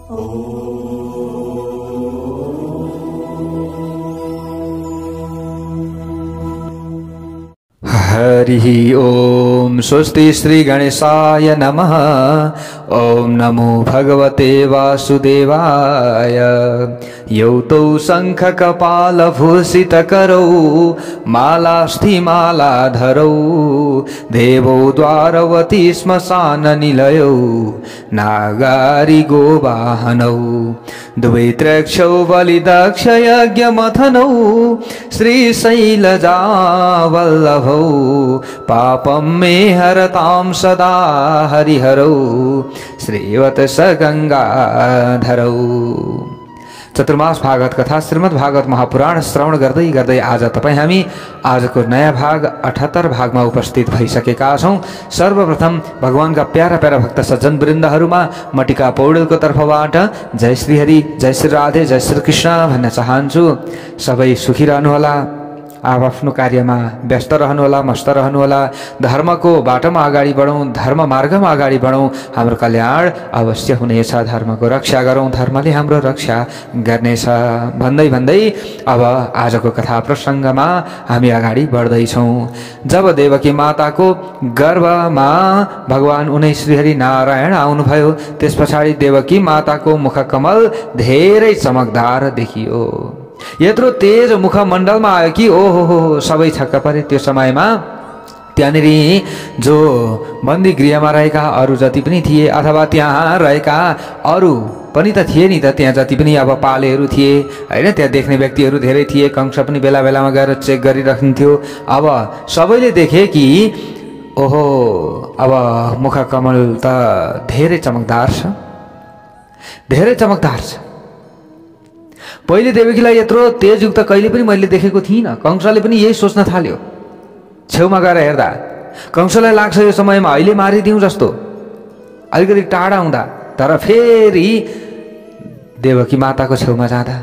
हरि ओम। स्वस्ति श्री गणेशाय नमः। ओम नमो भगवते वासुदेवाय। यौतौ शंख कपाल भूषित करौ मालास्थि मालाधरौ देवो द्वारवती श्मशान निलयौ नागारि गोवाहनौ द्वै त्रक्षौ बलिदक्ष यज्ञमथनौ श्रीशैलजा वल्लभौ पापं मे हरतां सदा हरिहरौ श्रीवत्स गंगाधरौ। चतुर्मास भागवत कथा श्रीमद् भागवत महापुराण श्रवण गर्दै गर्दै आज तपाई हामी आजको नयाँ भाग 78 भागमा उपस्थित भइसकेका छौं। सर्वप्रथम भगवानका प्यारा प्यारा भक्त सज्जन वृन्दहरुमा मटिका पौडेलको तर्फबाट जय श्री हरि, जय श्री राधे, जय श्री कृष्ण भन्न चाहन्छु। सबै सुखी रहनुहोला, आफ्नो कार्यमा व्यस्त रहनुहोला, मस्त रहनुहोला। धर्मको बाटोमा अगाडि बढौं, धर्म मार्गमा अगाडि बढौं, हाम्रो कल्याण अवश्य हुनेछ। धर्मको रक्षा गरौं, धर्मले हाम्रो रक्षा गर्नेछ भन्दै भन्दै अब आजको कथा प्रसङ्गमा हामी अगाडि बढ्दै छौं। जब देवकी माताको गर्भमा भगवान उनै श्रीहरि नारायण आउनुभयो, त्यसपछाडि देवकी माताको मुखकमल धेरै चमकदार देखियो। यत्रो तेज मुखमण्डलमा आयो कि ओहो सबै छक्क परे। त्यो समयमा त्यहाँनिर जो बन्दी गृहमा रहेका अरू जति पनि थिए अथवा त्यहाँ रहेका अरू पनि त थिए नि त, त्यहाँ जति पनि अब पालेहरू थिए हैन, त्यहाँ देख्ने व्यक्तिहरू धेरै थिए। कंस पनि बेला बेलामा गएर चेक गरिराख्थ्यो। अब सबैले देखे कि ओहो अब मुखकमल त धेरै चमकदार छ, धेरै चमकदार छ। पहिले देवकीलाई यत्रो तेजयुक्त कहिले पनि मैले देखेको थिइनँ। कंसले पनि यही सोच्न थाल्यो। छेउमा गएर हेर्दा कंसलाई लाग्छ यो समयमा अहिले मारिदिउँ जस्तो, अलिकति टाढा हुँदा। तर फेरि देवकी माताको छेउमा जाँदा,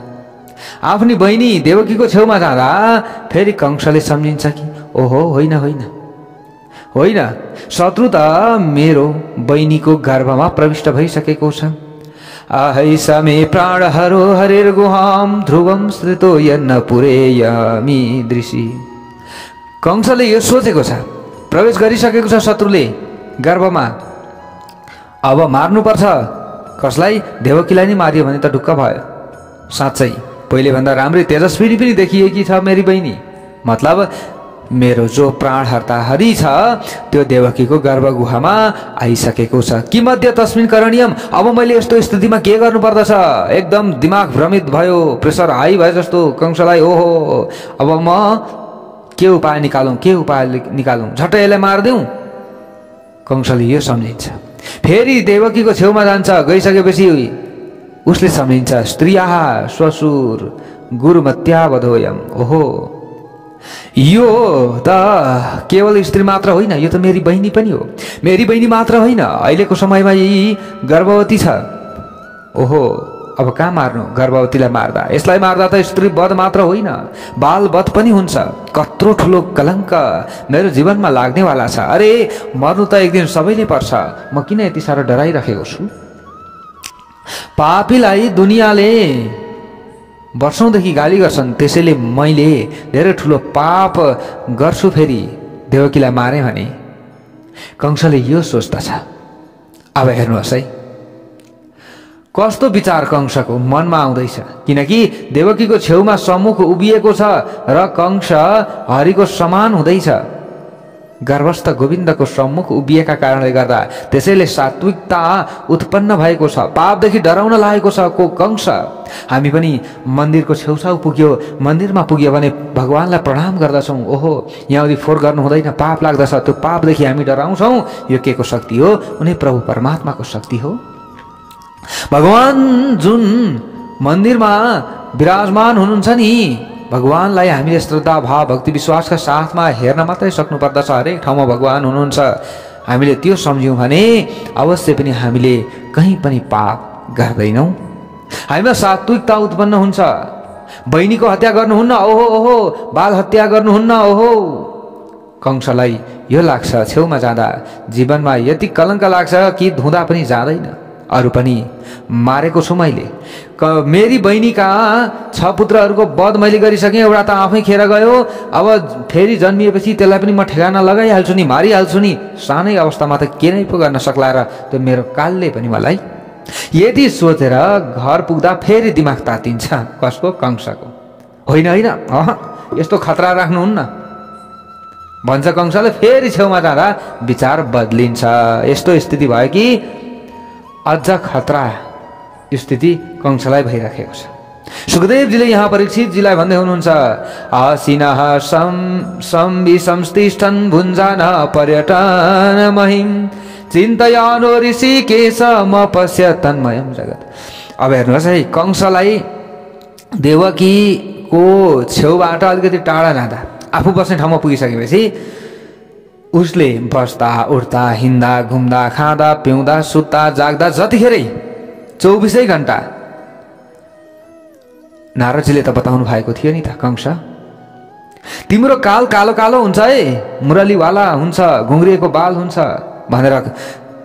आफ्नी बहिनी देवकीको छेउमा जाँदा फेरि कंसले सम्झिन्छ कि ओहो होइन होइन होइन, शत्रु त मेरो बहिनीको गर्भमा प्रविष्ट भइसकेको छ। आहै समे प्राणहरो हरिर्गुहां ध्रुवं श्रुतो यन्न पुरेयामि दृशि। कंसले यो सोचेको छ, प्रवेश गरिसकेको छ शत्रुले गर्भमा, अब मार्नुपर्छ। कसलाई? देवकीलाई नै मारियो भने त ढुक्क भयो। साँच्चै पहिले भन्दा राम्रै तेजस्विनी पनि देखिएकी छ मेरी बहिनी। मतलब मेरो जो प्राणहर्ता हरि छ त्यो देवकीको गर्भगुहामा आइसकेको छ। कि मध्य तस्मिन् करणीयम। अब मैले यस्तो स्थितिमा के गर्नु पर्दछ? एकदम दिमाग भ्रमित भयो, प्रेसर हाई भयो जस्तो कंसलाई। ओहो अब म के उपाय निकालौं, के उपाय निकालौं, झट्टै यसलाई मारिदेऊ। कंसले यो सम्झिन्छ। फेरि देवकीको छेउमा जान्छ। गइसकेपछि उसले सम्झिन्छ स्त्रियाः श्वशुर गुरुमत्या वधोयम। ओहो यो त केवल स्त्री मात्र होइन, यो त मेरी बहिनी पनि हो। मेरी बहिनी मात्र होइन, अहिलेको समयमा यी गर्भवती छ। ओहो अब कहाँ मार्नु? गर्भवतीलाई मार्दा, यसलाई मार्दा त स्त्री वध मात्र होइन, बाल वध पनि हुन्छ। कत्रो ठुलो कलङ्क मेरो जीवनमा लाग्नेवाला छ। अरे मर्नु त एक दिन सबैले पर्छ, म किन यति साह्रो डराइराखेको छु? पापीलाई दुनियाँले वर्षौंदेखि गाली गर्छन्, त्यसैले मैले धेरै ठुलो पाप गर्छु फेरि देवकीलाई मारे भने। कंसले यो सोच्दछ। अब हेर्नुहोस् है कस्तो विचार कंसको मनमा आउँदैछ। किनकि देवकीको छेउमा सम्मुख उभिएको छ र कंस हरिको समान हुँदैछ। गर्भस्थ गोविन्दको सम्मुख उभिएका कारणले गर्दा त्यसैले सात्विकता उत्पन्न भएको छ। पापदेखि डराउन लागेको छ को कंस। हामी पनि मन्दिरको छेउछाउ पुग्यो, मन्दिरमा पुग्यो भने भगवानलाई प्रणाम गर्दछौँ। ओहो यहाँ फोहोर गर्नु हुँदैन, पाप लाग्दछ। त्यो पापदेखि हामी डराउँछौँ। यो के को शक्ति हो? उनी प्रभु परमात्माको शक्ति हो। भगवान जुन मन्दिरमा विराजमान हुनुहुन्छ नि, भगवानलाई हामीले श्रद्धा भाव भक्ति विश्वासका साथमा हेर्न मात्रै सक्नु पर्दछ। हरेक ठाउँमा भगवान हुनुहुन्छ। हामीले त्यो सम्झ्यौँ भने अवश्य पनि हामीले कहीँ पनि पाप गर्दैनौँ। हामीमा सात्विकता उत्पन्न हुन्छ। बहिनीको हत्या गर्नुहुन्न, ओहो ओहो, बाल हत्या गर्नुहुन्न, ओहो। कंसलाई यो लाग्छ, छेउमा जाँदा जीवनमा यति कलङ्क लाग्छ कि धुँदा पनि जाँदैन। अरू पनि मारेको छु मैले। मेरी बहिनी कहाँ 6 पुत्रहरूको वध मैले गरिसकेँ, एउटा त आफै खेर गयो, अब फेरि जन्मिएपछि त्यसलाई पनि म ठेगाना लगाइहाल्छु नि, मारिहाल्छु नि। सानै अवस्थामा त के नै पो गर्न सक्ला र त्यो मेरो कालले पनि मलाई। यदि सोचेर घर पुग्दा फेरि दिमाग तातिन्छ। कसको? कंसको। होइन होइन, यस्तो खतरा राख्नुहुन्न भन्छ कंसले। फेरि छेउमा जाँदा विचार बदलिन्छ। यस्तो स्थिति भयो कि अझ खतरा स्थिति कंसलाई भइराखेको छ। सुखदेवजीले यहाँ परीक्षितजीलाई भन्दै हुनुहुन्छ, आसीनः संविसंस्तिष्ठन् भुञ्जान पर्यटन महिम चिन्तयानो ऋषिकेशमपश्य तन्मयम् जगत्। अब हेर्नुहोस् है, कंसलाई देवकीको छेउबाट अलिकति टाढा जाँदा, आफू बस्ने ठाउँमा पुगिसकेपछि उसले बस्दा उठ्दा हिँड्दा घुम्दा खाँदा पिउँदा सुत्दा जाग्दा जतिखेरै 24 घण्टा नारदजीले त बताउनु भएको थियो नि त, कंस तिम्रो काल कालो कालो हुन्छ है, मुरलीवाला हुन्छ, घुङ्रिएको बाल हुन्छ भनेर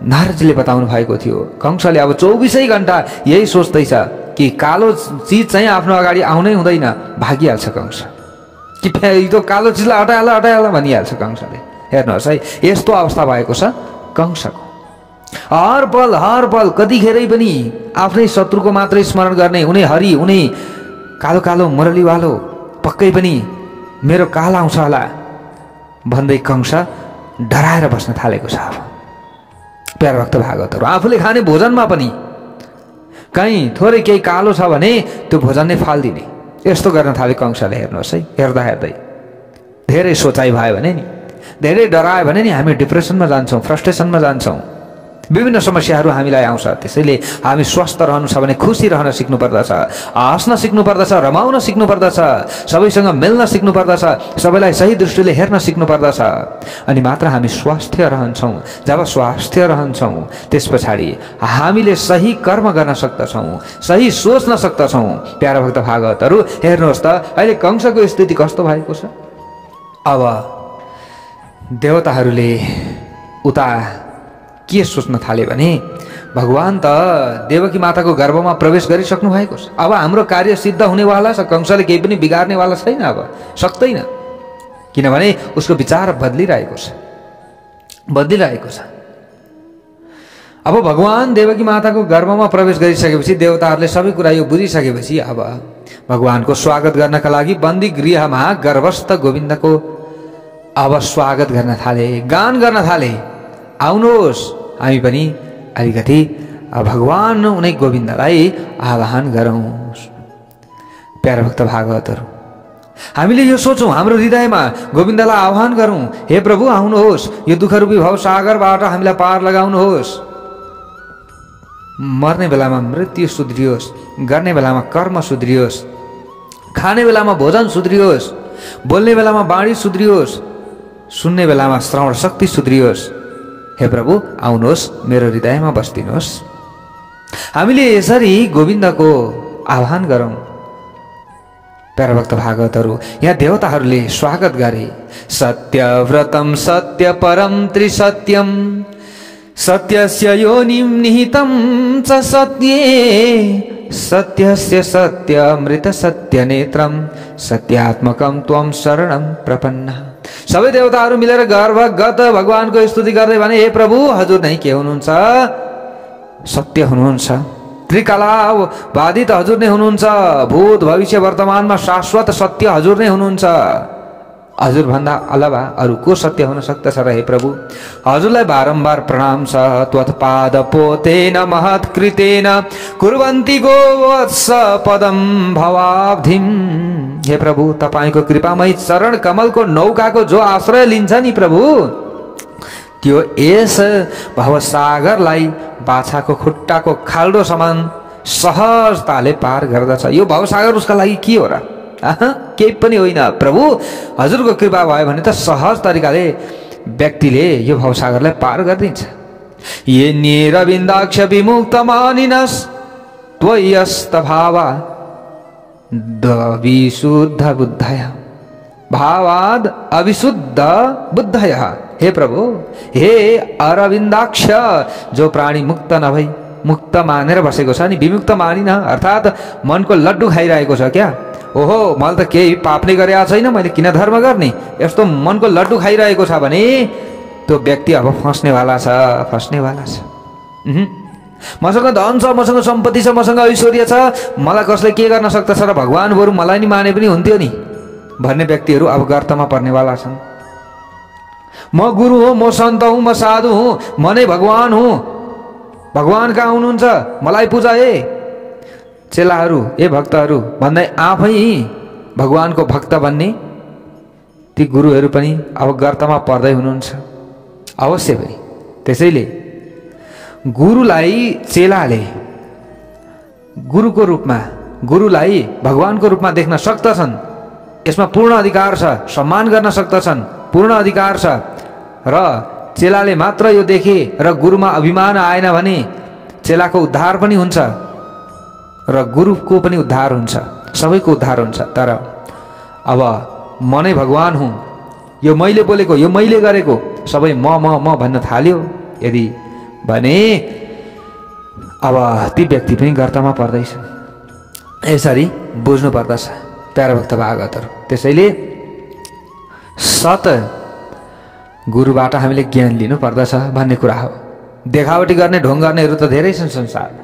नारदजीले बताउनु भएको थियो। कंसले अब 24 घण्टा यही सोच्दैछ कि कालो चिज चाहिँ आफ्नो अगाडि आउनै हुँदैन, भागिहाल्छ कंस। कि त्यो कालो चिजलाई हटाइहाल भनिहाल्छ कंसले। हेर्नुहोस् है, यस्तो अवस्था भएको छ कंसको। हर पल कतिखेरै पनि आफ्नै शत्रुको मात्रै स्मरण गर्ने, उनी हरि उनी कालो कालो मुरलीवालो पक्कै पनि मेरो काल आउँछ होला भन्दै कंस डराएर बस्न थालेको छ। अब प्यार भक्त भागवतहरू आफूले खाने भोजनमा पनि कहीँ थोरै केही कालो छ भने त्यो भोजन नै फाल्दिने, यस्तो गर्न थाले कंसले। हेर्नुहोस् है, हेर्दा हेर्दै धेरै सोचाइ भयो भने नि, धेरै डरायो भने नि हामी डिप्रेसनमा जान्छौँ, फ्रस्ट्रेसनमा जान्छौँ, विभिन्न समस्याहरू हामीलाई आउँछ। त्यसैले हामी स्वस्थ रहनु छ भने खुसी रहन सिक्नु पर्दछ, हाँस्न सिक्नु पर्दछ, रमाउन सिक्नु पर्दछ, सबैसँग मिल्न सिक्नु पर्दछ, सबैलाई सही दृष्टिले हेर्न सिक्नु पर्दछ। अनि मात्र हामी स्वास्थ्य रहन्छौँ। जब स्वास्थ्य रहन्छौँ त्यस पछाडि हामीले सही कर्म गर्न सक्दछौँ, सही सोच्न सक्दछौँ। प्यारा भक्त भागवतहरू हेर्नुहोस् त, अहिले कंसको स्थिति कस्तो भएको छ। अब देवताहरूले उता के सोच्न थाले भने भगवान त देवकी माताको गर्भमा प्रवेश गरिसक्नु भएको छ, अब हाम्रो कार्य सिद्ध हुनेवाला छ, कंसले केही पनि बिगार्नेवाला छैन, अब सक्दैन। किनभने उसको विचार बदलिरहेको छ। अब भगवान देवकी माताको गर्भमा प्रवेश गरिसकेपछि देवताहरूले सबै कुरा यो बुझिसकेपछि अब भगवानको स्वागत गर्नका लागि बन्दी गृहमा गर्भस्थ गोविन्दको अब स्वागत गर्न थाले, गान गर्न थाले। आउनुहोस् हामी पनि अलिकति भगवान उनी गोविन्दलाई आह्वान गरौँ। प्यारा भक्त भागवतहरू हामीले यो सोचौँ, हाम्रो हृदयमा गोविन्दलाई आह्वान गरौँ, हे प्रभु आउनुहोस्, यो दुःखरूपी भव सागरबाट हामीलाई पार लगाउनुहोस्। मर्ने बेलामा मृत्यु सुध्रियोस्, गर्ने बेलामा कर्म सुध्रियोस्, खाने बेलामा भोजन सुध्रियोस्, बोल्ने बेलामा बाणी सुध्रियोस्, सुन्ने बेलामा श्रवण शक्ति सुध्रियोस्। हे प्रभु आउनुहोस्, मेरो हृदयमा बस्दिनुहोस्। हामीले यसरी गोविन्दको आह्वान गरौँ। प्यारा भक्त भागवतहरू यहाँ देवताहरूले स्वागत गरे। सत्यव्रतम सत्य परम त्रिसत्यम सत्यस्य योनिं निहितं च सत्ये सत्यस्य सत्यमृत सत्य नेत्रम सत्यात्मकम त्वं शरणं प्रपन्ना। सबै देवताहरू मिलेर गर्भगत भगवानको स्तुति गर्दै भने, हे प्रभु हजुर नै के हुनुहुन्छ? सत्य हुनुहुन्छ, त्रिकालवादी त हजुर नै हुनुहुन्छ, भूत भविष्य वर्तमानमा शाश्वत सत्य हजुर नै हुनुहुन्छ। हजुर भन्दा अलावा अरू को सत्य हुन सक्दछ र हे प्रभु? हजुरलाई बारम्बार प्रणाम छ। त्वत्पाद पोतेन महत्कृतेन कुर्वन्ति गोवत्स पदम भवाब्धिम। हे प्रभु तपाईको कृपामय चरण कमलको नौकाको जो आश्रय लिन्छ नि प्रभु, त्यो यस भवसागरलाई बाछाको खुट्टाको खाल्डो समान सहजताले पार गर्दछ। यो भवसागर उसका लागि के हो र? केही पनि होइन प्रभु, हजुरको कृपा भयो भने त सहज तरिकाले व्यक्तिले यो भवसागरलाई पार गरिदिन्छ। ये निरविन्दाक्ष विमुक्त मानिनस् त्वयस्त भावा अविशुद्ध बुद्धय भावाद अविशुद्ध बुद्धय। हे प्रभु, हे अरविन्दाक्ष, जो प्राणी मुक्त नभई मुक्त मानेर बसेको छ नि, विमुक्त मानिन, अर्थात् मनको लड्डु खाइरहेको छ क्या। ओहो मैले त केही पाप नै गरेको छैन, मैले किन धर्म गर्ने, यस्तो मनको लड्डु खाइरहेको छ भने त्यो व्यक्ति अब फस्नेवाला छ, फस्नेवाला छ। मसँग धन छ, मसँग सम्पत्ति छ, मसँग ऐश्वर्य छ, मलाई कसले के गर्न सक्दछ र भगवान् बरु मलाई नि माने पनि हुन्थ्यो नि भन्ने व्यक्तिहरू अब गर्तमा पर्नेवाला छन्। म गुरु हुँ, म सन्त हुँ, म साधु हुँ, म नै भगवान् हुँ, भगवान् कहाँ हुनुहुन्छ, मलाई पूजा हे। चेलाहरू ए भक्तहरू भन्दै आफै भगवानको भक्त बन्ने ती गुरुहरू पनि अब गर्तमा पर्दै हुनुहुन्छ अवश्य पनि। त्यसैले गुरुलाई चेलाले गुरुको रूपमा, गुरुलाई भगवानको रूपमा देख्न सक्दछन्, यसमा पूर्ण अधिकार छ, सम्मान गर्न सक्दछन्, पूर्ण अधिकार छ। र चेलाले मात्र यो देखे र गुरुमा अभिमान आएन भने चेलाको उद्धार पनि हुन्छ र गुरुको पनि उद्धार हुन्छ, सबैको उद्धार हुन्छ। तर अब म नै भगवान् हुँ, यो मैले बोलेको, यो मैले गरेको सबै म भन्न थाल्यो यदि भने अब ती व्यक्ति पनि गर्तमा पर्दैछ। यसरी बुझ्नु पर्दछ प्यारा भक्त भागवतहरू। त्यसैले सत गुरुबाट हामीले ज्ञान लिनु पर्दछ भन्ने कुरा हो। देखावटी गर्ने ढोङ गर्नेहरू त धेरै छन् संसारमा,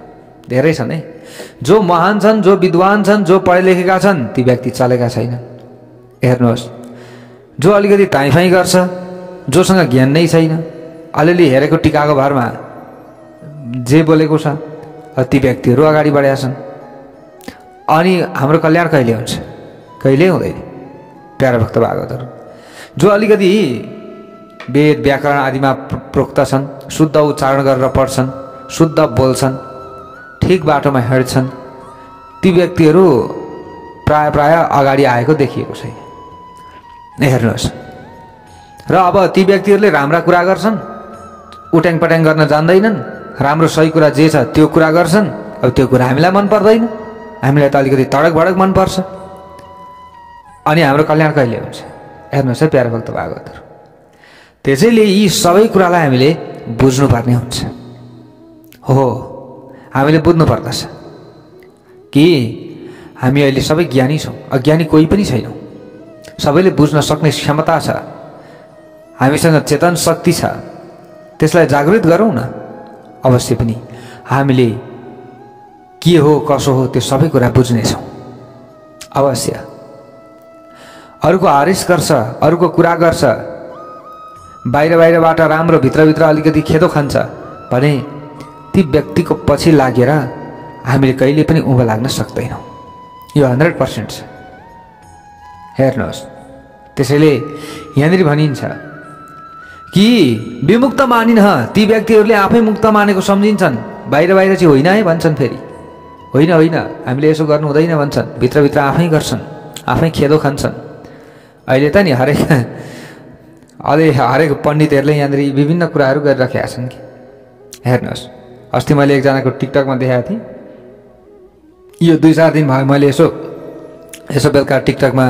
धेरै छन् है। जो महान छन्, जो विद्वान छन्, जो पढे लेखेका छन् ती व्यक्ति चलेका छैनन्। हेर्नुहोस्, जो अलिकति ताइफाइ गर्छ, जोसँग ज्ञान नै छैन, अलिअलि हेरेको टिकाको भरमा जे बोलेको छ ती व्यक्तिहरू अगाडि बढेका छन्। अनि हाम्रो कल्याण कहिले हुन्छ? कहिले हुँदैन प्यारा भक्त भागवतहरू। जो अलिकति वेद व्याकरण आदिमा प्रोक्त छन्, शुद्ध उच्चारण गरेर पढ्छन्, शुद्ध बोल्छन्, ठिक बाटोमा हिँड्छन्, ती व्यक्तिहरू प्राय अगाडि आएको देखिएको छैन। हेर्नुहोस्, र अब ती व्यक्तिहरूले राम्रा कुरा गर्छन्, उट्याङ पट्याङ गर्न जान्दैनन्, राम्रो सही कुरा जे छ त्यो कुरा गर्छन्। अब त्यो कुरा हामीलाई मन पर्दैन, हामीलाई त अलिकति तडक भडक मनपर्छ। अनि हाम्रो कल्याण कहिले हुन्छ? हेर्नुहोस् है प्यारा भक्त भागवतहरू। त्यसैले यी सबै कुरालाई हामीले बुझ्नुपर्ने हुन्छ। हो, हामीले बुझ्नु पर्दछ कि हामी अहिले सबै ज्ञानी छौँ, अज्ञानी कोही पनि छैनौँ। सबैले बुझ्न सक्ने क्षमता छ, हामीसँग चेतन शक्ति छ, त्यसलाई जागृत गरौँ न। अवश्य पनि हामीले के हो कसो हो त्यो सबै कुरा बुझ्नेछौँ अवश्य। अरूको हारिस गर्छ, अरूको कुरा गर्छ, बाहिरबाट राम्रो, भित्रभित्र अलिकति खेदो खान्छ भने ती व्यक्तिको पछि लागेर हामीले कहिले पनि उँभो लाग्न सक्दैनौँ। यो 100% छ। हेर्नुहोस्, त्यसैले यहाँनिर भनिन्छ कि विमुक्त मानिन, ती व्यक्तिहरूले आफै मुक्त मानेको सम्झिन्छन्, बाहिर चाहिँ होइन है भन्छन्। फेरि होइन होइन हामीले यसो गर्नु हुँदैन भन्छन्, भित्रभित्र आफै गर्छन्, आफै खेदो खान्छन्। अहिले त नि हरेक पण्डितहरूले यहाँनिर विभिन्न कुराहरू गरिराखेका छन् कि। हेर्नुहोस्, अस्ति मैले एकजनाको टिकटकमा देखाएको थिएँ, यो 2-4 दिन भयो मैले यसो बेलुका टिकटकमा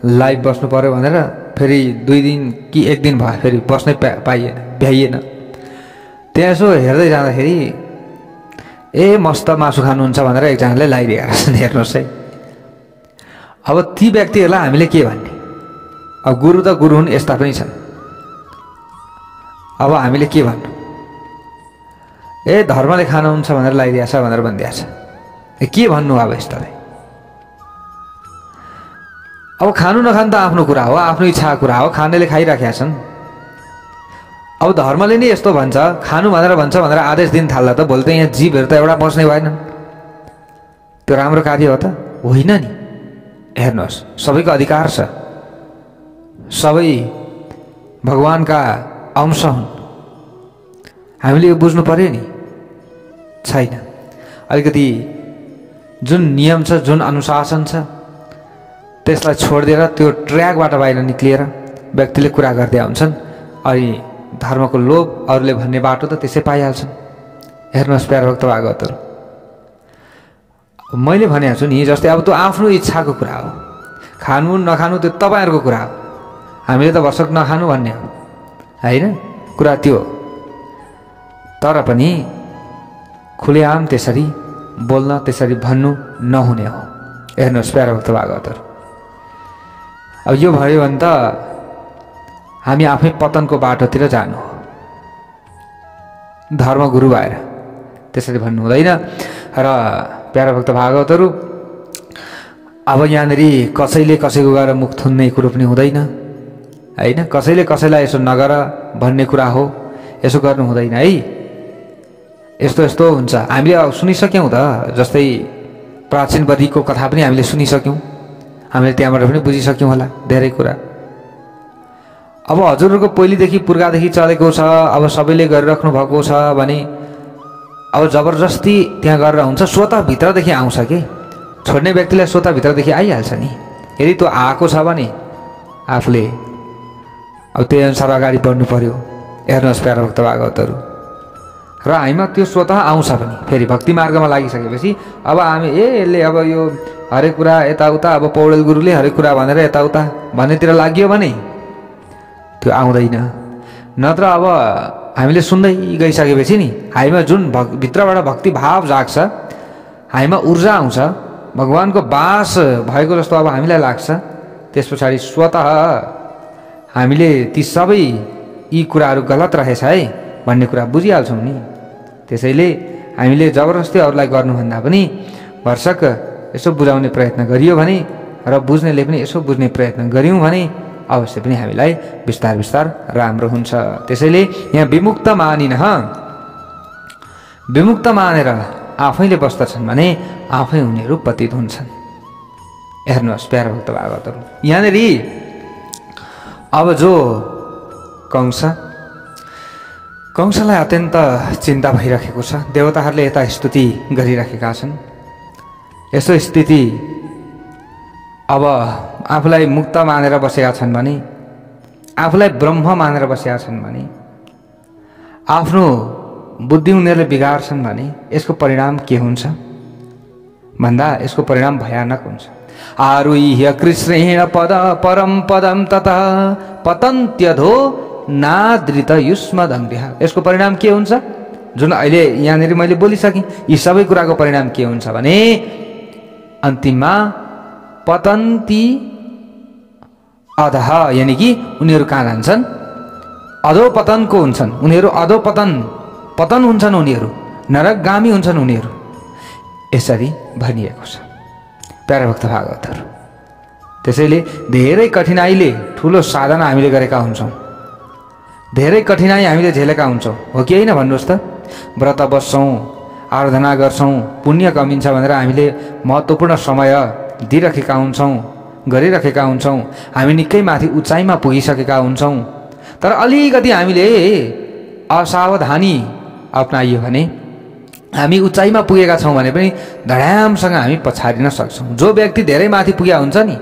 लाइभ बस्नु पर्यो भनेर फेरि 2 दिन कि 1 दिन भयो, फेरि बस्नै भ्याइएन। त्यहाँ यसो हेर्दै जाँदाखेरि मस्त मासु खानुहुन्छ भनेर एकजनाले लगाइदिएका छन्। हेर्नुहोस् है, अब ती व्यक्तिहरूलाई हामीले के भन्ने? अब गुरु त गुरु हुन्, यस्ता पनि छन्। अब हामीले के भन्नु? धर्मले खानुहुन्छ भनेर लगाइदिएछ भनेर भनिदिएको छ। के भन्नु अब यस्तालाई? अब खानु नखानु त आफ्नो कुरा हो, आफ्नो इच्छाको कुरा हो, खानेले खाइराखेका छन्। अब धर्मले नै यस्तो भन्छ, खानु भनेर आदेश दिन थाल्दा त भोलि त यहाँ जीवहरू त एउटा बस्नै भएन। त्यो राम्रो कार्य हो त होइन नि। हेर्नुहोस्, सबैको अधिकार छ, सबै भगवानका अंश हुन्। हामीले यो बुझ्नु पर्यो नि। छैन, अलिकति जुन नियम छ, जुन अनुशासन छ, त्यसलाई छोडिदिएर त्यो ट्र्याकबाट बाहिर निक्लिएर व्यक्तिले कुरा गर्दै हुन्छन्। अनि धर्मको लोभ, अरूले भन्ने बाटो त त्यसै पाइहाल्छन्। हेर्नुहोस् प्यारा भक्त भागवतहरू, मैले भनेको छु नि, जस्तै अब त्यो आफ्नो इच्छाको कुरा हो, खानु नखानु त्यो तपाईँहरूको कुरा हो। हामीले त भर्सक नखानु भन्ने हो होइन, कुरा त्यो। तर पनि खुलेआम त्यसरी बोल्न, त्यसरी भन्नु नहुने हो। हेर्नुहोस् प्यारा भक्त भागवतहरू, अब यो भयो भने त हामी आफै पतनको बाटोतिर जानु हो। धर्मगुरु भएर त्यसरी भन्नु हुँदैन। र प्यारा भक्त भागवतहरू, अब यहाँनिर कसैले कसैको गएर मुख थुन्ने कुरो पनि हुँदैन होइन। कसैले कसैलाई यसो नगर भन्ने कुरा हो, यसो गर्नु हुँदैन है। यस्तो यस्तो हुन्छ, हामीले सुनिसक्यौँ त। जस्तै प्राचीन बदीको कथा पनि हामीले सुनिसक्यौँ, हामीले त्यहाँबाट पनि बुझिसक्यौँ होला धेरै कुरा। अब हजुरहरूको पहिलेदेखि पुर्खादेखि चलेको छ, अब सबैले गरिराख्नु भएको छ भने अब जबरजस्ती त्यहाँ गरेर हुन्छ। स्वतः भित्रदेखि आउँछ कि छोड्ने व्यक्तिलाई स्वतः भित्रदेखि आइहाल्छ नि। यदि त्यो आएको छ भने आफूले अब त्यही अनुसार अगाडि बढ्नु पर्यो। हेर्नुहोस् प्यारा भक्त भागवतहरू, र हामीमा त्यो स्वतः आउँछ पनि। फेरि भक्ति मार्गमा लागिसकेपछि अब हामी यसले अब यो हरेक कुरा यताउता, अब पौडेल गुरुले हरेक कुरा भनेर यताउता भन्नेतिर लाग्यो भने त्यो आउँदैन। नत्र अब हामीले सुन्दै गइसकेपछि नि हामीमा जुन भित्रबाट भक्ति भाव जाग्छ, हामीमा ऊर्जा आउँछ, भगवानको बास भएको जस्तो अब हामीलाई लाग्छ। त्यस पछाडि स्वतः हामीले ती सबै यी कुराहरू गलत रहेछ है भन्ने कुरा बुझिहाल्छौँ नि। त्यसैले हामीले जबरजस्ती अरूलाई गर्नुभन्दा पनि भरसक यसो बुझाउने प्रयत्न गरियो भने र बुझ्नेले पनि यसो बुझ्ने प्रयत्न गऱ्यौँ भने अवश्य पनि हामीलाई बिस्तार बिस्तार राम्रो हुन्छ। त्यसैले यहाँ विमुक्त मानिन, विमुक्त मानेर आफैले बस्दछन् भने आफै उनीहरू पतित हुन्छन्। हेर्नुहोस् प्यारा भक्त भागवतहरू, यहाँनिर अब जो कंसलाई अत्यन्त चिन्ता भइरहेको छ। देवताहरूले यता स्तुति गरिरहेका छन्। यसो स्थिति अब आफूलाई मुक्त मानेर बसेका छन् भने, आफूलाई ब्रह्म मानेर बसेका छन् भने, आफ्नो बुद्धि उनीहरूले बिगार्छन् भने यसको परिणाम के हुन्छ भन्दा यसको परिणाम भयानक हुन्छ। आरुह्य कृष्णेण पद परम पदम ततः पतन्त्यधो नादृत युष्मदङ्ग्रिः। यसको परिणाम के हुन्छ? जुन अहिले यहाँनिर मैले बोलिसकेँ, यी सबै कुराको परिणाम के हुन्छ भने अन्तिममा पतन्ती अधः, यानि कि उनीहरू कहाँ जान्छन्? अधोपतनको हुन्छन् उनीहरू। पतन हुन्छन् उनीहरू, नरकगामी हुन्छन् उनीहरू। यसरी भनिएको छ प्यारा भक्त भागवतहरू। त्यसैले धेरै कठिनाइले ठुलो साधना हामीले गरेका हुन्छौँ, धेरै कठिनाइ हामीले झेलेका हुन्छौँ, हो कि होइन भन्नुहोस् त? व्रत बस्छौँ, आराधना गर्छौँ, पुण्य कमिन्छ भनेर हामीले महत्त्वपूर्ण समय दिइरहेका हुन्छौँ, गरिरहेका हुन्छौँ। हामी निकै माथि उचाइमा पुगिसकेका हुन्छौँ, तर अलिकति हामीले असावधानी अपनाइयो भने हामी उचाइमा पुगेका छौँ भने पनि धडामसँग हामी पछारिन सक्छौँ। जो व्यक्ति धेरै माथि पुगेका हुन्छ नि,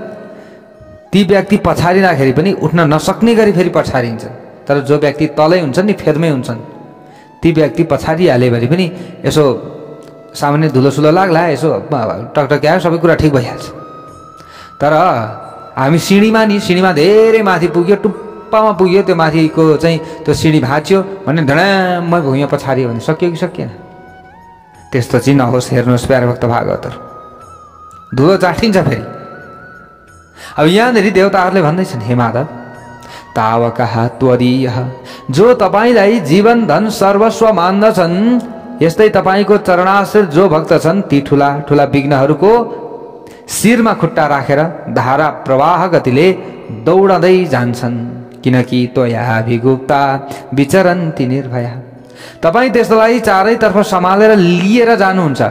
ती व्यक्ति पछारिँदाखेरि पनि उठ्न नसक्ने गरी फेरि पछारिन्छ। तर जो व्यक्ति तलै हुन्छन् नि, फेदमै हुन्छन्, ती व्यक्ति पछारिहाल्यो भने पनि यसो सामान्य धुलोसुलो लाग्ला, यसो टकटक्यायो, सबै कुरा ठिक भइहाल्छ। तर हामी सिँढीमा धेरै माथि पुग्यो, टुप्पामा पुग्यो, त्यो माथिको चाहिँ त्यो सिँढी भाँच्यो भने धडाममा भुइँमा पछारियो भने सक्यो कि सकिएन? त्यस्तो चाहिँ नहोस्। हेर्नुहोस् प्यारा भक्त भागवतहरू, धुलो चाटिन्छ फेरि। अब यहाँनिर देवताहरूले भन्दैछन्, हे माधव तावकः त्वदीयः, जो तपाईँलाई जीवन धन सर्वस्व मान्दछन्, यस्तै तपाईँको चरणाश्रित जो भक्त छन्, ती ठुला ठुला विघ्नहरूको शिरमा खुट्टा राखेर धारा प्रवाह गतिले दौडँदै जान्छन्। किनकि त्वया अभिगुप्ता विचरन्ति निर्भया। तपाईँ त्यसलाई चारैतर्फ सम्हालेर लिएर जानुहुन्छ।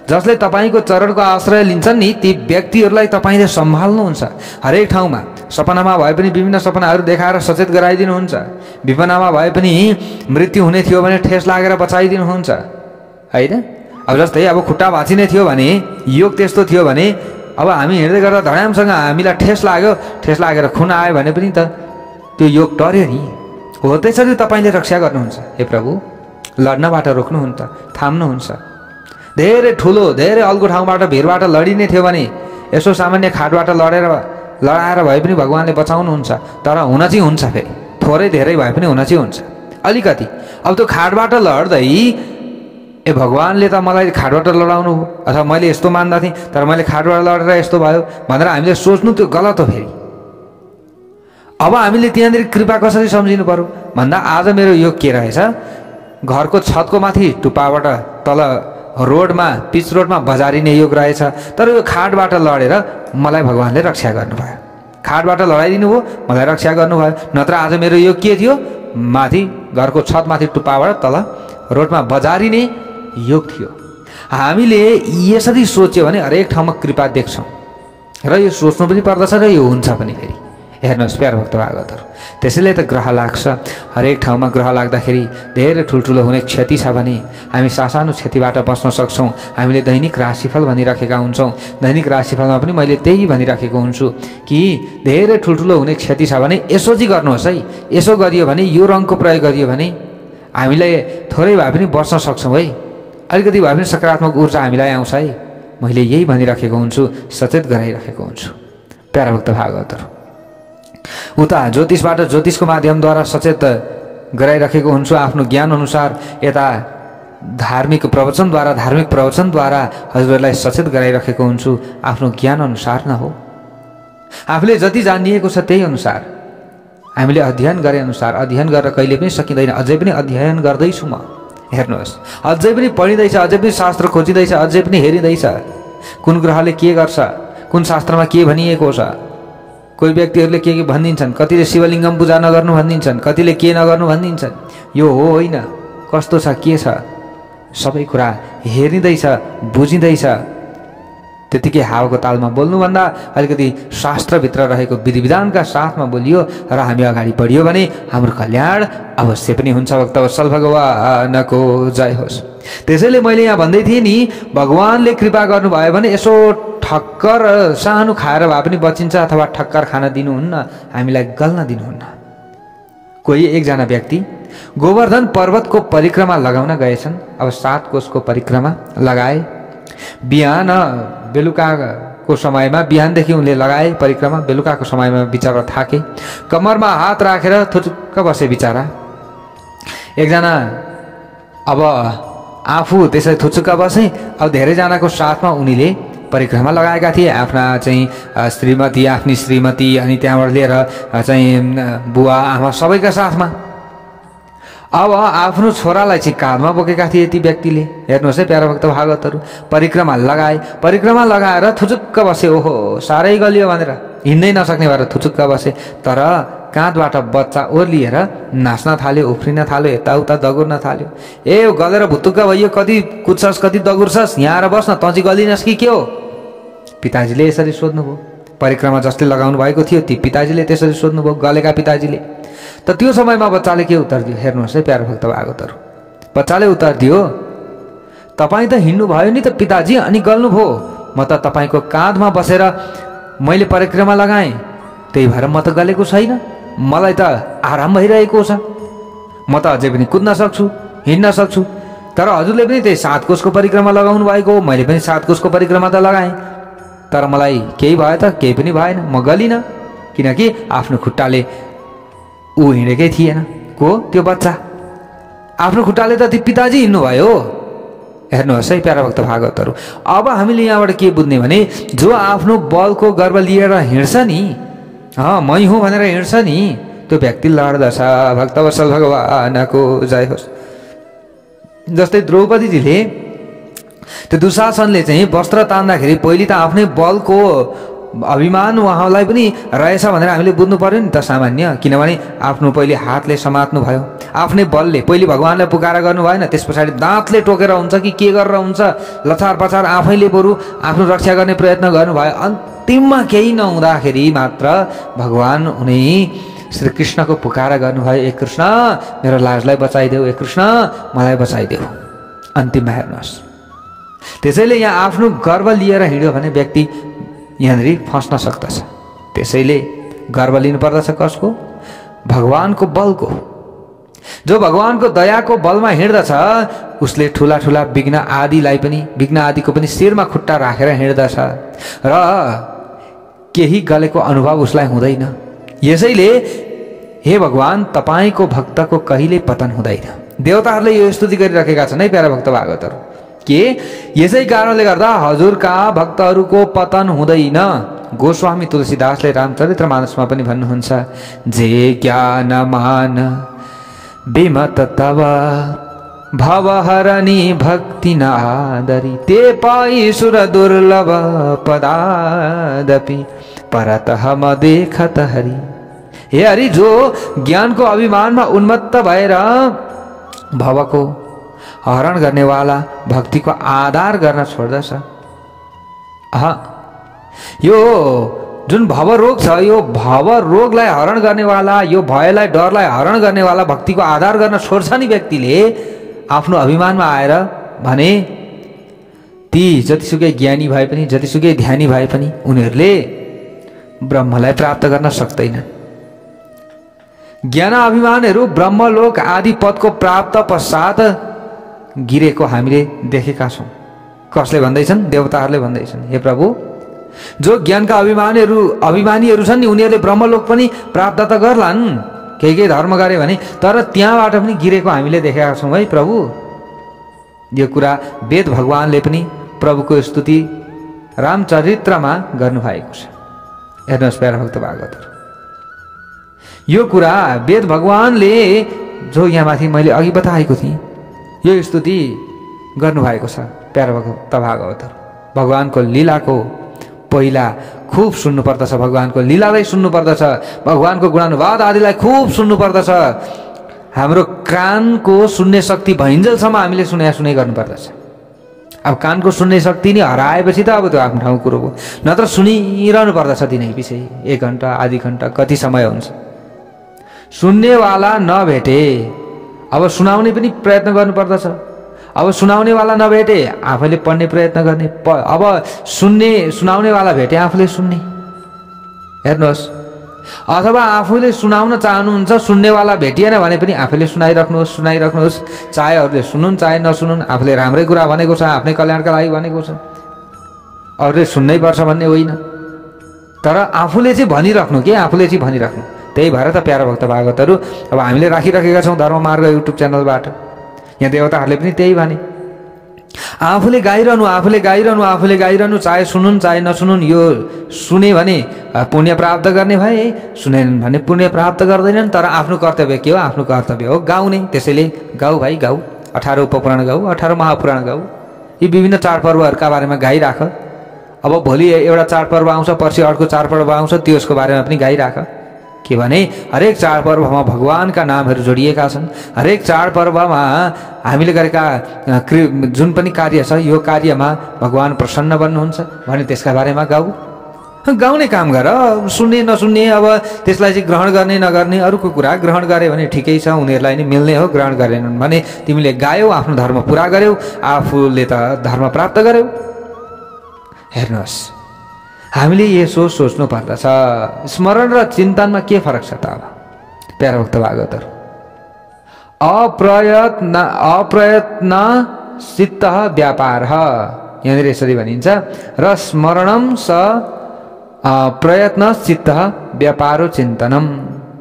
जसले तपाईँको चरणको आश्रय लिन्छन् नि, ती व्यक्तिहरूलाई तपाईँले सम्हाल्नुहुन्छ। हरेक ठाउँमा सपनामा भए पनि विभिन्न सपनाहरू देखाएर सचेत गराइदिनुहुन्छ। विपनामा भए पनि मृत्यु हुने थियो भने ठेस लागेर बचाइदिनुहुन्छ, होइन? अब जस्तै अब खुट्टा भाँचिने थियो भने, योग त्यस्तो थियो भने, अब हामी हिँड्दै गर्दा धडामसँग हामीलाई ठेस लागेर खुन आयो भने पनि त त्यो योग टर्यो नि। हो त्यसरी तपाईँले रक्षा गर्नुहुन्छ। हे प्रभु, लड्नबाट रोक्नुहुन्छ, थाम्नुहुन्छ। धेरै ठुलो धेरै अल्गो ठाउँबाट भिरबाट लडिने थियो भने यसो सामान्य खाटबाट लडाएर भए पनि भगवान्ले बचाउनुहुन्छ। तर हुन चाहिँ हुन्छ, फेरि थोरै धेरै भए पनि हुन चाहिँ हुन्छ। अलिकति अब त्यो खाटबाट लड्दै ए भगवानले त मलाई खाटबाट लडाउनु हो अथवा मैले यस्तो मान्दा थिएँ तर मैले खाटबाट लडेर यस्तो भयो भनेर हामीले सोच्नु त्यो गलत हो। फेरि अब हामीले त्यहाँनिर कृपा कसरी सम्झिनु पर्यो भन्दा आज मेरो योग के रहेछ, घरको छतको माथि टुप्पाबाट तल रोडमा पिच रोडमा बजारिने योग रहेछ, तर यो खाटबाट लडेर मलाई भगवानले रक्षा गर्नुभयो, खाटबाट लडाइदिनु हो मलाई रक्षा गर्नुभयो। नत्र आज मेरो योग के थियो, माथि घरको छतमाथि टुप्पाबाट तल रोडमा बजारिने योग थियो। हामीले यसरी सोच्यो भने हरेक ठाउँमा कृपा देख्छौँ र यो सोच्नु पनि पर्दछ र यो हुन्छ पनि। फेरि हेर्नुहोस् प्यारो भक्त भागवतहरू, त्यसैले त ग्रह लाग्छ। हरेक ठाउँमा ग्रह लाग्दाखेरि धेरै ठुल्ठुलो हुने क्षति छ भने हामी सासानो क्षतिबाट बच्न सक्छौँ। हामीले दैनिक राशिफल भनिराखेका हुन्छौँ, दैनिक राशिफलमा पनि मैले त्यही भनिराखेको हुन्छु कि धेरै ठुल्ठुलो हुने क्षति छ भने यसो चाहिँ गर्नुहोस् है, यसो गरियो भने यो रङको प्रयोग गरियो भने हामीलाई थोरै भए पनि बच्न सक्छौँ है, अलिकति भए पनि सकारात्मक ऊर्जा हामीलाई आउँछ है। मैले यही भनिराखेको हुन्छु, सचेत गराइराखेको हुन्छु प्यारा भक्त भागवतहरू। उता ज्योतिषबाट ज्योतिषको माध्यमद्वारा सचेत गराइराखेको हुन्छु आफ्नो ज्ञान अनुसार, यता धार्मिक प्रवचनद्वारा हजुरहरूलाई सचेत गराइराखेको हुन्छु आफ्नो ज्ञान अनुसार न हो। आफूले जति जानिएको छ त्यही अनुसार हामीले अध्ययन गरे अनुसार, अध्ययन गरेर कहिले पनि सकिँदैन। अझै पनि अध्ययन गर्दैछु म, हेर्नुहोस् अझै पनि पढिँदैछ, अझै पनि शास्त्र खोजिँदैछ, अझै पनि हेरिँदैछ कुन ग्रहले के गर्छ, कुन शास्त्रमा के भनिएको छ। कोही व्यक्तिहरूले के भनिदिन्छन्, कतिले शिवलिङ्गम पूजा नगर्नु भनिदिन्छन्, कतिले के नगर्नु भनिदिन्छन्। यो हो होइन, कस्तो छ के छ सबै कुरा हेरिँदैछ, बुझिँदैछ। त्यतिकै हावाको तालमा बोल्नुभन्दा अलिकति शास्त्रभित्र रहेको विधि विधानका साथमा बोलियो र हामी अगाडि बढियो भने हाम्रो कल्याण अवश्य पनि हुन्छ। भक्तवत्सल भगवानको जय होस्। त्यसैले मैले यहाँ भन्दै थिएँ नि, भगवानले कृपा गर्नुभयो भने यसो ठक्कर सानो खाएर भए पनि बचिन्छ, अथवा ठक्कर खान दिनुहुन्न, हामीलाई गल्न दिनुहुन्न। कोही एकजना व्यक्ति गोवर्धन पर्वतको परिक्रमा लगाउन गएछन्। अब 7 कोसको परिक्रमा लगाए, बिहान बेलुकाको समयमा, बिहानदेखि उनले लगाए परिक्रमा, बेलुकाको समयमा बिचरा थाके, कमरमा हात राखेर थुचुक्क बसे बिचरा। एकजना अब आफू त्यसै थुचुक्क बसे, अब धेरैजनाको साथमा उनीले परिक्रमा लगाएका थिए, आफ्ना चाहिँ श्रीमती, आफ्नी श्रीमती, अनि त्यहाँबाट लिएर चाहिँ बुवा आमा सबैका साथमा। अब आफ्नो छोरालाई चाहिँ काँधमा बोकेका थिए ती व्यक्तिले। हेर्नुहोस् है प्यारो भक्त भागवतहरू, परिक्रमा लगाए, परिक्रमा लगाएर थुचुक्क बसे। ओहो साह्रै गलियो भनेर हिँड्नै नसक्ने भएर थुचुक्क बसे। तर काँधबाट बच्चा ओर्लिएर नाच्न थाल्यो, उफ्रिन थाल्यो, यताउता दगुर्न थाल्यो। ए गलेर भुतुक्क भइयो, कति कुद्छस् कति दगुर्छस्, यहाँ आएर बस्न, तँ चाहिँ गलिनस् कि के हो। पिताजीले यसरी सोध्नुभयो। परिक्रमा जसले लगाउनु भएको थियो ती पिताजीले त्यसरी सोध्नुभयो, गलेका पिताजीले। त त्यो समयमा बच्चाले के उत्तर दियो, हेर्नुहोस् है प्यारो भक्त भागवतहरू। बच्चाले उत्तर दियो, तपाईँ त हिँड्नु भयो नि त पिताजी, अनि गल्नुभयो। म त तपाईँको काँधमा बसेर मैले परिक्रमा लगाएँ, त्यही भएर म त गलेको छैन, मलाई त आराम भइरहेको छ, म त अझै पनि कुद्न सक्छु, हिँड्न सक्छु। तर हजुरले पनि त्यही 7 कोसको परिक्रमा लगाउनु भएको हो, मैले पनि 7 कोसको परिक्रमा त लगाएँ, तर मलाई केही भयो त, केही पनि भएन, म गलिनँ, किनकि आफ्नो खुट्टाले ऊ हिँडेकै थिएन। को त्यो बच्चा, आफ्नो खुट्टाले त त्यो पिताजी हिँड्नुभयो। हेर्नुहोस् है प्यारा भक्त भागवतहरू। अब हामीले यहाँबाट के बुझ्ने भने, जो आफ्नो बलको गर्व लिएर हिँड्छ नि, मै हुँ भनेर हिँड्छ नि, त्यो व्यक्ति लड्दछ। भक्तवत्सल भगवानको जय होस्। जस्तै द्रौपदीजीले, त्यो दुशासनले चाहिँ वस्त्र तान्दाखेरि पहिले त आफ्नै बलको अभिमान उहाँलाई पनि रहेछ भनेर हामीले बुझ्नु पर्यो नि त सामान्य। किनभने आफ्नो पहिले हातले समात्नु भयो, आफ्नै बलले पहिले भगवानलाई पुकारा गर्नु भएन, त्यस पछाडि दाँतले टोकेर हुन्छ कि के गरेर हुन्छ, लछार पछार आफैले बरु आफ्नो रक्षा गर्ने प्रयत्न गर्नुभयो। अन्तिममा केही नहुँदाखेरि मात्र भगवान उनी श्री कृष्णको पुकारा गर्नुभयो, ए कृष्ण मेरो लाजलाई बचाइदेऊ, ए कृष्ण मलाई बचाइदेऊ। अन्तिममा हेर्नुहोस्। त्यसैले यहाँ आफ्नो गर्व लिएर हिँड्यो भने व्यक्ति यहाँनिर फस्न सक्दछ। त्यसैले गर्व लिनुपर्दछ कसको, भगवानको बलको। जो भगवानको दयाको बलमा हिँड्दछ उसले ठुला ठुला विघ्न आदिको पनि शिरमा खुट्टा राखेर हिँड्दछ र केही गलेको अनुभव उसलाई हुँदैन। यसैले हे भगवान, तपाईको भक्तको कहिले पतन हुँदैन, देवताहरूले यो स्तुति गरिराखेका छन् है प्यारा भक्त भागवतहरू के यसै कारणले गर्दा हजुरका भक्तहरूको पतन हुँदैन। गोस्वामी तुलसीदासले रामचरितमानसमा पनि भन्नुहुन्छ, जे ज्ञान मान विमत तव भवहरणी भक्ति नादरी ते पाई सुर दुर्लभ पदादपि परतः म देखत हरि। हे हरि, जो ज्ञानको अभिमानमा उन्मत्त भएर भवको हरण गर्नेवाला भक्तिको आधार गर्न छोड्दछ, यो जुन भवरोग छ यो भवरोगलाई हरण गर्नेवाला, यो भयलाई डरलाई हरण गर्नेवाला भक्तिको आधार गर्न छोड्छ नि व्यक्तिले आफ्नो अभिमानमा आएर भने ती जतिसुकै ज्ञानी भए पनि जतिसुकै ध्यानी भए पनि उनीहरूले ब्रह्मलाई प्राप्त गर्न सक्दैनन्। ज्ञान अभिमानहरू ब्रह्मलोक आदि पदको प्राप्त पश्चात गिरेको हामीले देखेका छौँ। कसले भन्दैछन्? देवताहरूले भन्दैछन्, हे प्रभु, जो ज्ञानका अभिमानीहरू छन् नि उनीहरूले ब्रह्मलोक पनि प्राप्त त गर्लान्, केही धर्म गरे भने, तर त्यहाँबाट पनि गिरेको हामीले देखेका छौँ है प्रभु। यो कुरा वेद भगवानले पनि प्रभुको स्तुति रामचरित्रमा गर्नुभएको छ। हेर्नुहोस् प्यारा भक्त भागवतहरू, यो कुरा वेद भगवानले जो यहाँ माथि मैले अघि बताएको थिएँ यो स्तुति गर्नुभएको छ प्यारा भक्त भागवतहरू। भगवानको लीलाको पहिला खूब सुन्नुपर्दछ, भगवानको लीलालाई सुन्नुपर्दछ, भगवानको गुणानुवाद आदिलाई खूब सुन्नुपर्दछ। हाम्रो कानको सुन्ने शक्ति भइन्जेलसम्म हामीले सुने गर्नुपर्दछ। अब कानको सुन्ने शक्ति नै हराएपछि त अब त्यो आफ्नो ठाउँ कुरो हो, नत्र सुनिरहनु पर्दछ दिनै पछि 1 घन्टा आधी घन्टा कति समय हुन्छ। सुन्नेवाला नभेटे अब सुनाउने पनि प्रयत्न गर्नुपर्दछ। अब सुनाउनेवाला नभेटे आफैले पढ्ने प्रयत्न गर्ने, अब सुनाउनेवाला भेटे आफूले सुन्ने। हेर्नुहोस्, अथवा आफूले सुनाउन चाहनुहुन्छ सुन्नेवाला भेटिएन भने पनि आफैले सुनाइराख्नुहोस्। चाहे अरूले सुनुन् चाहे नसुनुन्, आफूले राम्रै कुरा भनेको छ, आफ्नै कल्याणका लागि भनेको छ, अरूले सुन्नै पर्छ भन्ने होइन, तर आफूले चाहिँ भनिराख्नु के आफूले चाहिँ भनिराख्नु। त्यही भएर त प्यारा भक्त भागवतहरू अब हामीले राखिराखेका छौँ धर्म मार्ग युट्युब च्यानलबाट। यहाँ देवताहरूले पनि त्यही भने, आफूले गाइरहनु, चाहे सुनुन् चाहे नसुनुन्। यो सुने भने पुण्य प्राप्त गर्ने भए, सुनेनन् भने पुण्य प्राप्त गर्दैनन्। तर आफ्नो कर्तव्य के हो? आफ्नो कर्तव्य हो गाउने। त्यसैले गाऊ भाइ गाऊ, 18 उपपुराण गाऊ, 18 महापुराण गाऊ, यी विभिन्न चाडपर्वहरूका बारेमा गाइराख। अब भोलि एउटा चाडपर्व आउँछ, पर्सि अर्को चाडपर्व आउँछ, त्यसको बारेमा पनि गाइराख। के भने हरेक चाडपर्वमा भगवानका नामहरू जोडिएका छन्। हरेक चाडपर्वमा हामीले गरेका जुन पनि कार्य छ यो कार्यमा भगवान प्रसन्न बन्नुहुन्छ भने त्यसका बारेमा गाउने काम गर। सुन्ने नसुन्ने अब त्यसलाई चाहिँ ग्रहण गर्ने नगर्ने अरूको कुरा, ग्रहण गरे भने ठिकै छ, उनीहरूलाई नै मिल्ने हो, ग्रहण गरेनन् भने तिमीले गायौ, आफ्नो धर्म पुरा गर्यौ, आफूले त धर्म प्राप्त गर्यौ। हेर्नुहोस्, हामीले यसो सोच्नु पर्दछ, स्मरण र चिन्तनमा के फरक छ त? अब प्यारा भक्त भागवतहरू, अप्रयत्न सिद्ध व्यापार, यहाँनिर यसरी भनिन्छ, र स्मरणम स प्रयत्न सिद्ध व्यापारो चिन्तनम।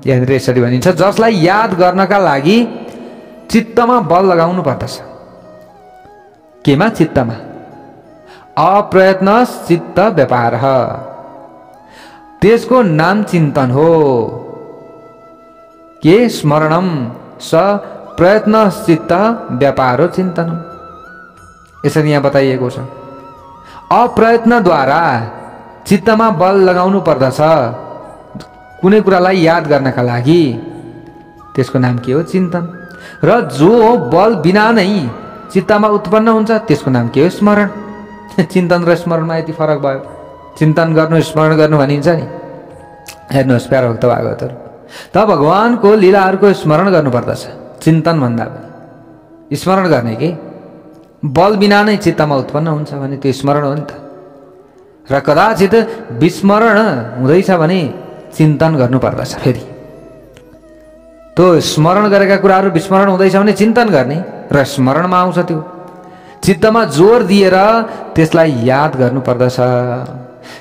यहाँनिर यसरी भनिन्छ, जसलाई याद गर्नका लागि चित्तमा बल लगाउनु पर्दछ। केमा? चित्तमा। अप्रयत्न चित्त व्यापार, त्यसको नाम चिन्तन हो। के? स्मरणम स प्रयत्न चित्त व्यापारो चिन्तन। यसरी यहाँ बताइएको छ, अप्रयत्नद्वारा चित्तमा बल लगाउनु पर्दछ कुनै कुरालाई याद गर्नका लागि। त्यसको नाम के हो? चिन्तन। र जो बल बिना नै चित्तमा उत्पन्न हुन्छ त्यसको नाम के हो? स्मरण। चिन्तन र स्मरणमा यति फरक भयो। चिन्तन गर्नु स्मरण गर्नु भनिन्छ नि। हेर्नुहोस् प्यारा भक्त भागवतहरू, त भगवानको लीलाहरूको स्मरण गर्नुपर्दछ चिन्तन भन्दा पनि। स्मरण गर्ने के? बल बिना नै चित्तमा उत्पन्न हुन्छ भने त्यो स्मरण हो नि त। र कदाचित विस्मरण हुँदैछ भने चिन्तन गर्नुपर्दछ। फेरि त्यो स्मरण गरेका कुराहरू विस्मरण हुँदैछ भने चिन्तन गर्ने र स्मरणमा आउँछ। त्यो चित्तमा जोर दिएर त्यसलाई याद गर्नुपर्दछ।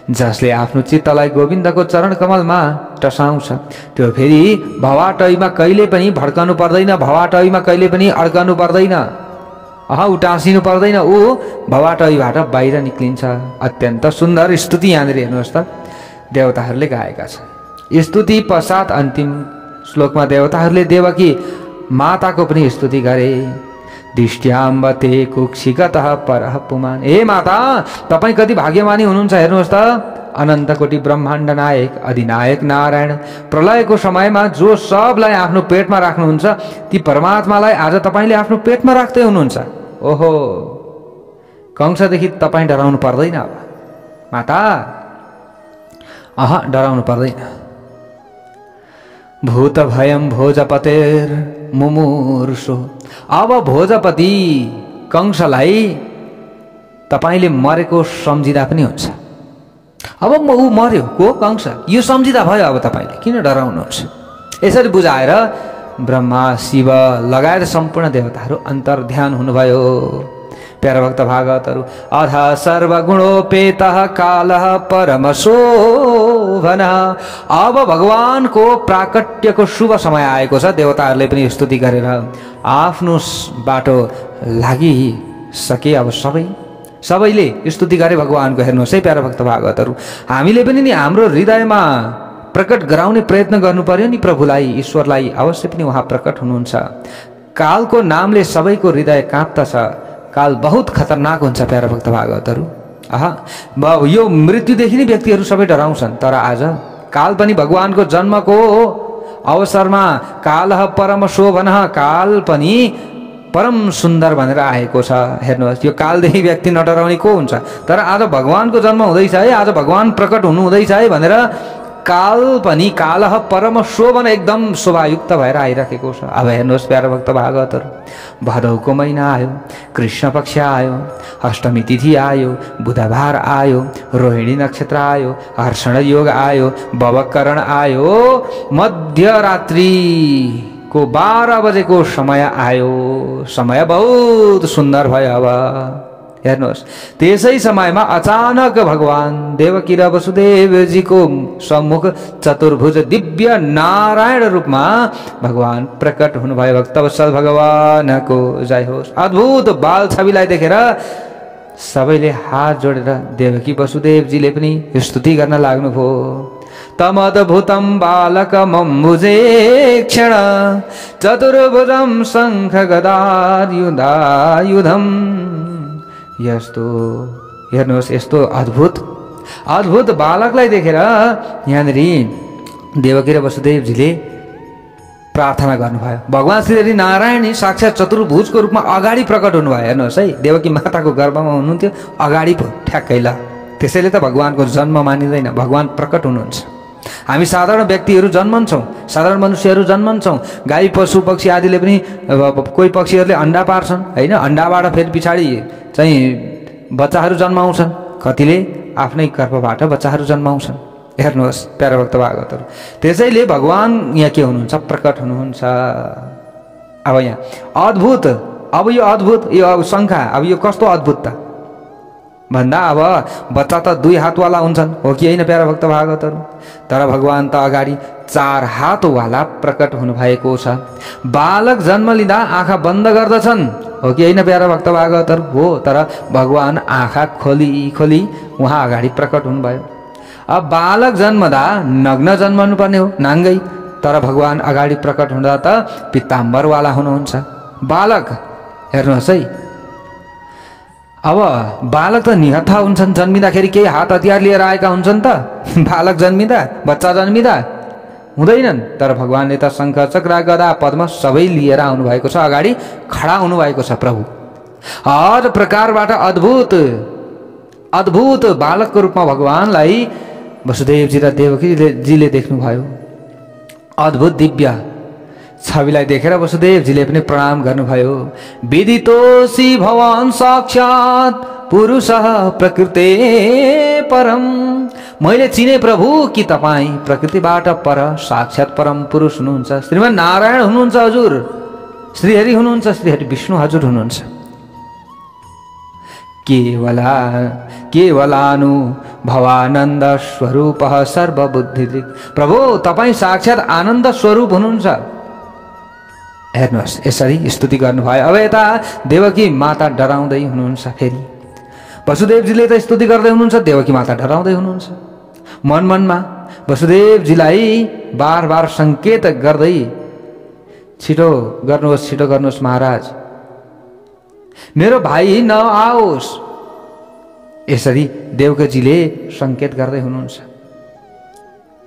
जसले आफ्नो चित्तलाई गोविन्दको चरण कमलमा टसाउँछ त्यो फेरि भवाटैमा कहिले पनि भड्कनु पर्दैन, भवाटैमा कहिले पनि अड्कनु पर्दैन, उटासिनु पर्दैन, ऊ भवाटैबाट बाहिर निक्लिन्छ। अत्यन्त सुन्दर स्तुति यहाँनिर हेर्नुहोस् त देवताहरूले गाएका छन्। स्तुति पश्चात अन्तिम श्लोकमा देवताहरूले देवकी माताको पनि स्तुति गरे। दिष्ट्याम्बते कुक्षिगतः परः पुमान्। हे माता, तपाईँ कति भाग्यमानी हुनुहुन्छ हेर्नुहोस् त। अनन्तकोटि ब्रह्माण्ड नायक अधिनायक नारायण प्रलयको समयमा जो सबलाई आफ्नो पेटमा राख्नुहुन्छ ती परमात्मालाई आज तपाईँले आफ्नो पेटमा राख्दै हुनुहुन्छ। ओहो, कंसदेखि तपाईँ डराउनु पर्दैन अब माता, डराउनु पर्दैन। भूत भयम भोजपतेर मुमुर्षु। अब भोजपति कंसलाई तपाईले मरेको सम्झिँदा पनि हुन्छ। अब ऊ मर्यो को कंस, यो सम्झिँदा भयो। अब तपाईले किन डराउनुहुन्छ? यसरी बुझाएर ब्रह्मा शिव लगायत सम्पूर्ण देवताहरू अन्तर्ध्यान हुनुभयो। प्यारा भक्त भागवतहरू अथ सर्वगुणोपेतः कालः परमशोभनः। अब भगवानको प्राकट्यको शुभ समय आएको छ। देवताहरूले पनि स्तुति गरेर आफ्नो बाटो लागिसके। अब सबैले स्तुति गरे भगवानको। हेर्नुहोस् है प्यारा भक्त भागवतहरू, हामीले पनि नि हाम्रो हृदयमा प्रकट गराउने प्रयत्न गर्नु पर्यो नि प्रभुलाई, ईश्वरलाई। अवश्य पनि उहाँ प्रकट हुनुहुन्छ। कालको नामले सबैको हृदय काँप्दछ। काल बहुत खतरनाक हुन्छ प्यारा भक्त भागवतहरू। यो मृत्युदेखि नै व्यक्तिहरू सबै डराउँछन्। तर आज काल पनि भगवानको जन्मको अवसरमा कालः परम शोभनः, काल पनि परम सुन्दर भनेर आएको छ। हेर्नुहोस्, यो कालदेखि व्यक्ति नडराउने को हुन्छ? तर आज भगवानको जन्म हुँदैछ है, आज भगवान प्रकट हुनु हुँदैछ है भनेर काल पनि कालः परम शोभन एकदम शोभायुक्त भएर आइराखेको छ। अब हेर्नुहोस् प्यारा भक्त भागवतहरू, भदौको महिना आयो, कृष्ण पक्ष आयो, अष्टमी तिथि आयो, बुधबार आयो, रोहिणी नक्षत्र आयो, हर्षण योग आयो, भवकरण आयो, मध्यरात्रिको 12 बजेको समय आयो। समय बहुत सुन्दर भयो। अब हेर्नुहोस्, त्यसै समयमा अचानक भगवान देवकी र वसुदेवजीको सम्मुख चतुर्भुज दिव्य नारायण रूपमा भगवान प्रकट हुनुभयो। भक्तवत्सल भगवानको जय होस्। अद्भुत बाल छविलाई देखेर सबैले हात जोडेर देवकी वसुदेवजीले पनि स्तुति गर्न लाग्नुभयो। तमद्भुतं बालकमम्बुजेक्षण चतुर्भुजं शङ्ख गदायुधायुधं। यस्तो हेर्नुहोस्, यस्तो अद्भुत बालकलाई देखेर यहाँनिर देवकी र वसुदेवजीले प्रार्थना गर्नुभयो। भगवान श्री नारायण साक्षात चतुर्भुजको रूपमा अगाडि प्रकट हुनुभयो। हेर्नुहोस् है, देवकी माताको गर्भमा हुनुहुन्थ्यो, अगाडि पो ठ्याक्कै ल। त्यसैले त भगवानको जन्म मानिँदैन, भगवान प्रकट हुनुहुन्छ। हामी साधारण व्यक्तिहरू जन्मन्छौँ, साधारण मनुष्यहरू जन्मन्छौँ। गाई पशु पक्षी आदिले पनि कोही पक्षीहरूले अन्डा पार्छन् होइन, अन्डाबाट फेरि पछाडि चाहिँ बच्चाहरू जन्माउँछन्। कतिले आफ्नै गर्भबाट बच्चाहरू जन्माउँछन्। हेर्नुहोस् प्यारा भक्त भागवतहरू, त्यसैले भगवान यहाँ के हुनुहुन्छ? प्रकट हुनुहुन्छ। अब यहाँ अद्भुत, अब यो अद्भुत, यो शङ्खा, अब यो कस्तो अद्भुत त भन्दा अब बच्चा त 2 हातवाला हुन्छन्, हो कि होइन प्यारा भक्त भागवतहरू? तर भगवान त अगाडि 4 हातवाला प्रकट हुनुभएको छ। बालक जन्म लिँदा आँखा बन्द गर्दछन्, हो कि होइन प्यारा भक्त भागवतहरू? हो, तर भगवान आँखा खोली उहाँ अगाडि प्रकट हुनुभयो। अब बालक जन्मदा नग्न जन्मनु पर्ने हो, नाङ्गै, तर भगवान अगाडि प्रकट हुँदा त पिताम्बरवाला हुनुहुन्छ। बालक हेर्नुहोस् है, अब बालक त निहत्था हुन्छन्। जन्मिँदाखेरि केही हात हतियार लिएर आएका हुन्छन् त? बालक जन्मिँदा, बच्चा जन्मिँदा हुँदैनन्। तर भगवानले त शङ्ख चक्र गदा पद्म सबै लिएर आउनुभएको छ, अगाडि खडा हुनुभएको छ प्रभु। हर प्रकारबाट अद्भुत बालकको रूपमा भगवानलाई वसुदेवजी र देवकीजीले देख्नुभयो। अद्भुत दिव्य छविलाई देखेर वसुदेवजीले पनि प्रणाम गर्नुभयो। विदितोऽसि भवान् साक्षात् पुरुषः प्रकृते परम। मैले चिने प्रभु कि तपाईँ प्रकृतिबाट पर साक्षात् परम पुरुष हुनुहुन्छ। श्रीमान नारायण हुनुहुन्छ हजुर, श्रीहरि हुनुहुन्छ, श्रीहरि विष्णु हजुर हुनुहुन्छ। केवलानु भवानन्द स्वरूप सर्वबुद्धिदृक्। प्रभु तपाईँ साक्षात् आनन्द स्वरूप हुनुहुन्छ। हेर्नुहोस् यसरी स्तुति गर्नुभयो। अब यता देवकी माता डराउँदै हुनुहुन्छ। फेरि वसुदेवजीले त स्तुति गर्दै हुनुहुन्छ, देवकी माता डराउँदै हुनुहुन्छ। मनमनमा वसुदेवजीलाई बार बार सङ्केत गर्दै छिटो गर्नुहोस् महाराज, मेरो भाइ नआओस्। यसरी देवकीजीले सङ्केत गर्दै हुनुहुन्छ।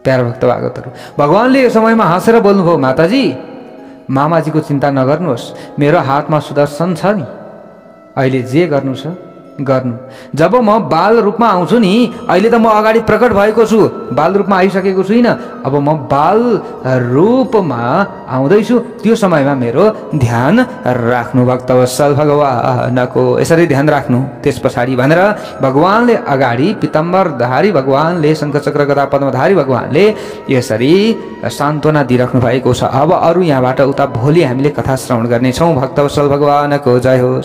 प्यारा भक्त भागवतहरू, भगवानले यो समयमा हाँसेर बोल्नुभयो, माताजी मामाजीको चिन्ता नगर्नुहोस्, मेरो हातमा सुदर्शन छ नि, अहिले जे गर्नु छ गर्नु। जब म बाल रूपमा आउँछु नि, अहिले त म अगाडि प्रकट भएको छु, बाल रूपमा आइसकेको छुइनँ, अब म बाल रूपमा आउँदैछु, त्यो समयमा मेरो ध्यान राख्नु भक्तवत्सल भगवानको, यसरी ध्यान राख्नु। त्यस पछाडि भनेर भगवानले अगाडि पिताम्बरधारी भगवानले, शङ्खचक्र गदा पद्मधारी भगवानले यसरी सान्त्वना दिइराख्नु भएको छ। अब अरू यहाँबाट उता भोलि हामीले कथा श्रवण गर्नेछौँ। भक्तवत्सल भगवानको जय होस्।